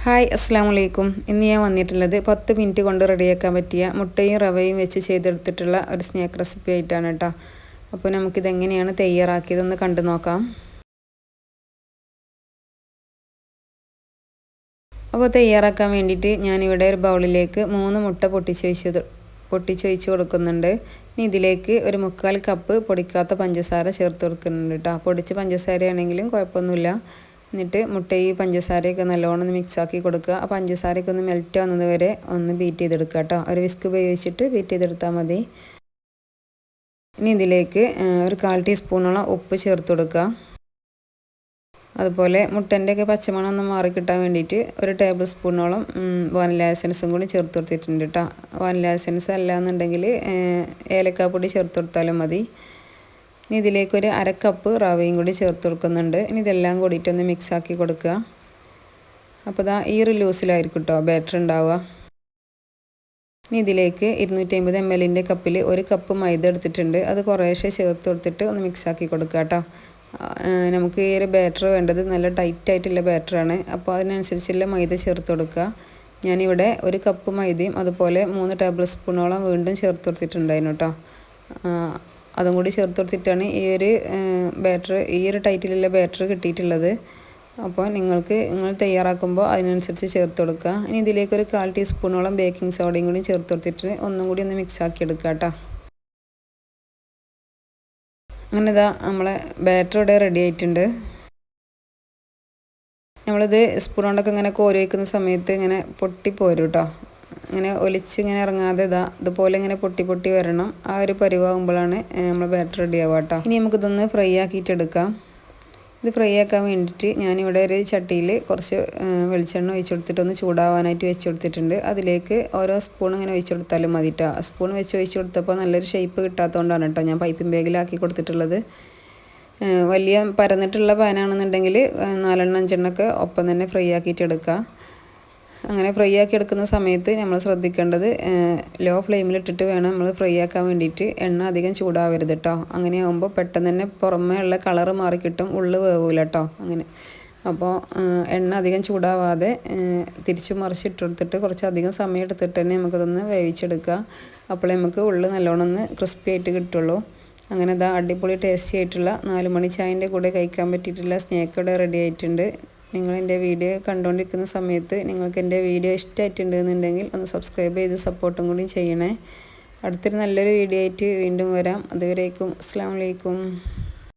Hi അസ്സാം വലൈക്കും. ഇന്ന് ഞാൻ വന്നിട്ടുള്ളത് 10 മിനിറ്റ് കൊണ്ട് റെഡിയാക്കാൻ പറ്റിയ മുട്ടയും റവയും വെച്ച് ചെയ്തെടുത്തിട്ടുള്ള ഒരു സ്നാക്ക് റെസിപ്പി ആയിട്ടാണ് കേട്ടോ. അപ്പോൾ നമുക്കിതെങ്ങനെയാണ് തയ്യാറാക്കിയതെന്ന് കണ്ടു നോക്കാം. അപ്പോൾ തയ്യാറാക്കാൻ വേണ്ടിയിട്ട് ഞാനിവിടെ ഒരു ബൗളിലേക്ക് 3 മുട്ട പൊട്ടിച്ചൊഴിച്ച് കൊടുക്കുന്നുണ്ട്. ഇനി ഇതിലേക്ക് ഒരു 1/4 കപ്പ് പൊടിക്കാത്ത പഞ്ചസാര ചേർത്ത് കൊടുക്കുന്നുണ്ട് കേട്ടോ. പൊടിച്ച പഞ്ചസാരയാണെങ്കിലും കുഴപ്പമൊന്നുമില്ല. എന്നിട്ട് മുട്ടയും പഞ്ചസാരയൊക്കെ നല്ലോണം മിക്സാക്കി കൊടുക്കുക. ആ പഞ്ചസാരയൊക്കെ ഒന്ന് മെൽറ്റ് ആവുന്നത് വരെ ഒന്ന് ബീറ്റ് ചെയ്തെടുക്കുക കേട്ടോ. ഒരു വിസ്ക് ഉപയോഗിച്ചിട്ട് ബീറ്റ് ചെയ്തെടുത്താൽ മതി. ഇനി ഇതിലേക്ക് ഒരു 1/4 ടീസ്പൂണോളം ഉപ്പ് ചേർത്ത് കൊടുക്കുക. അതുപോലെ മുട്ടൻ്റെയൊക്കെ പച്ചമണം ഒന്ന് മാറി കിട്ടാൻ വേണ്ടിയിട്ട് ഒരു ടേബിൾ സ്പൂണോളം വാനില എസൻസും കൂടി ചേർത്ത് കൊടുത്തിട്ടുണ്ട് കേട്ടോ. വാനില എസൻസ് അല്ല എന്നുണ്ടെങ്കിൽ ഏലക്കാപ്പൊടി ചേർത്ത് കൊടുത്താലും മതി. ഇനി ഇതിലേക്ക് ഒരു 1/2 കപ്പ് റവയും കൂടി ചേർത്ത് കൊടുക്കുന്നുണ്ട്. ഇനി ഇതെല്ലാം കൂടിയിട്ടൊന്ന് മിക്സാക്കി കൊടുക്കുക. അപ്പോൾ ഈ ഒരു ലൂസിലായിരിക്കും കേട്ടോ ബാറ്റർ ഉണ്ടാവുക. ഇനി ഇതിലേക്ക് 250 ml കപ്പിൽ 1 കപ്പ് മൈദ എടുത്തിട്ടുണ്ട്. അത് കുറേശ്ശെ ചേർത്ത് കൊടുത്തിട്ട് ഒന്ന് മിക്സാക്കി കൊടുക്കുക കേട്ടോ. നമുക്ക് ഈ ഒരു ബാറ്റർ വേണ്ടത് നല്ല ടൈറ്റായിട്ടുള്ള ബാറ്ററാണ്. അപ്പോൾ അതിനനുസരിച്ചുള്ള മൈദ ചേർത്ത് കൊടുക്കുക. ഞാനിവിടെ 1 കപ്പ് മൈദയും അതുപോലെ 3 ടേബിൾ സ്പൂണോളം വീണ്ടും ചേർത്ത് കൊടുത്തിട്ടുണ്ടായിരുന്നു കേട്ടോ. അതും കൂടി ചേർത്ത് കൊടുത്തിട്ടാണ് ഈ ഒരു ടൈറ്റിലുള്ള ബാറ്റർ കിട്ടിയിട്ടുള്ളത്. അപ്പോൾ നിങ്ങൾ തയ്യാറാക്കുമ്പോൾ അതിനനുസരിച്ച് ചേർത്ത് കൊടുക്കുക. ഇനി ഇതിലേക്ക് ഒരു 1/4 ടീസ്പൂണോളം ബേക്കിംഗ് സോഡയും കൂടി ചേർത്ത് കൊടുത്തിട്ട് ഒന്നും കൂടി ഒന്ന് മിക്സാക്കി എടുക്കുക കേട്ടോ. അങ്ങനെ നമ്മളെ ബാറ്റർ ഇവിടെ റെഡി ആയിട്ടുണ്ട്. നമ്മളിത് സ്പൂൺ കൊണ്ടൊക്കെ ഇങ്ങനെ കോരി വയ്ക്കുന്ന സമയത്ത് ഇങ്ങനെ പൊട്ടിപ്പോരും കേട്ടോ. ഇങ്ങനെ ഒലിച്ച് ഇങ്ങനെ ഇറങ്ങാതെ ഇതുപോലെ ഇങ്ങനെ പൊട്ടി വരണം. ആ ഒരു പരിവാകുമ്പോഴാണ് നമ്മൾ ബാറ്റർ റെഡി ആവുക കേട്ടോ. ഇനി നമുക്കിതൊന്ന് ഫ്രൈ ആക്കിയിട്ടെടുക്കാം. ഇത് ഫ്രൈ ആക്കാൻ വേണ്ടിയിട്ട് ഞാനിവിടെ ഒരു ചട്ടിയിൽ കുറച്ച് വെളിച്ചെണ്ണ ഒഴിച്ച് കൊടുത്തിട്ടൊന്ന് ചൂടാവാനായിട്ട് വെച്ച് കൊടുത്തിട്ടുണ്ട്. അതിലേക്ക് ഓരോ സ്പൂൺ ഇങ്ങനെ ഒഴിച്ച് കൊടുത്താലും മതി കേട്ടോ. സ്പൂൺ വെച്ച് ഒഴിച്ച് കൊടുത്തപ്പോൾ നല്ലൊരു ഷേപ്പ് കിട്ടാത്തതുകൊണ്ടാണ് കേട്ടോ ഞാൻ പൈപ്പിംഗ് ബാഗിലാക്കി കൊടുത്തിട്ടുള്ളത്. വലിയ പരന്നിട്ടുള്ള പാനാണെന്നുണ്ടെങ്കിൽ 4-5 ഒപ്പം തന്നെ ഫ്രൈ ആക്കിയിട്ട് എടുക്കുക. അങ്ങനെ ഫ്രൈ ആക്കി എടുക്കുന്ന സമയത്ത് നമ്മൾ ശ്രദ്ധിക്കേണ്ടത് ലോ ഫ്ലെയിമിലിട്ടിട്ട് വേണം നമ്മൾ ഫ്രൈ ആക്കാൻ വേണ്ടിയിട്ട്. എണ്ണ അധികം ചൂടാവരുത് കേട്ടോ. അങ്ങനെ ആകുമ്പോൾ പെട്ടെന്ന് തന്നെ പുറമേ ഉള്ള കളറ് മാറിക്കിട്ടും, ഉള്ളിൽ വേവില്ല കേട്ടോ. അങ്ങനെ അപ്പോൾ എണ്ണ അധികം ചൂടാവാതെ തിരിച്ച് മറിച്ചിട്ട് കൊടുത്തിട്ട് കുറച്ചധികം സമയം എടുത്തിട്ട് തന്നെ നമുക്കതൊന്ന് വേവിച്ചെടുക്കുക. അപ്പോൾ നമുക്ക് ഉള്ളിൽ നല്ലോണം ഒന്ന് ക്രിസ്പി ആയിട്ട് കിട്ടുള്ളൂ. അങ്ങനെ അടിപൊളി ടേസ്റ്റി ആയിട്ടുള്ള 4 മണി ചായൻ്റെ കൂടെ കഴിക്കാൻ പറ്റിയിട്ടുള്ള സ്നാക്ക് ഇവിടെ റെഡി ആയിട്ടുണ്ട്. നിങ്ങൾ എൻ്റെ വീഡിയോ കണ്ടുകൊണ്ടിരിക്കുന്ന സമയത്ത് നിങ്ങൾക്ക് എൻ്റെ വീഡിയോ ഇഷ്ടമായിട്ടുണ്ടെന്നുണ്ടെങ്കിൽ ഒന്ന് സബ്സ്ക്രൈബ് ചെയ്ത് സപ്പോർട്ടും കൂടി ചെയ്യണേ. അടുത്തൊരു നല്ലൊരു വീഡിയോ ആയിട്ട് വീണ്ടും വരാം. അതുവരേക്കും അസ്സലാമു അലൈക്കും.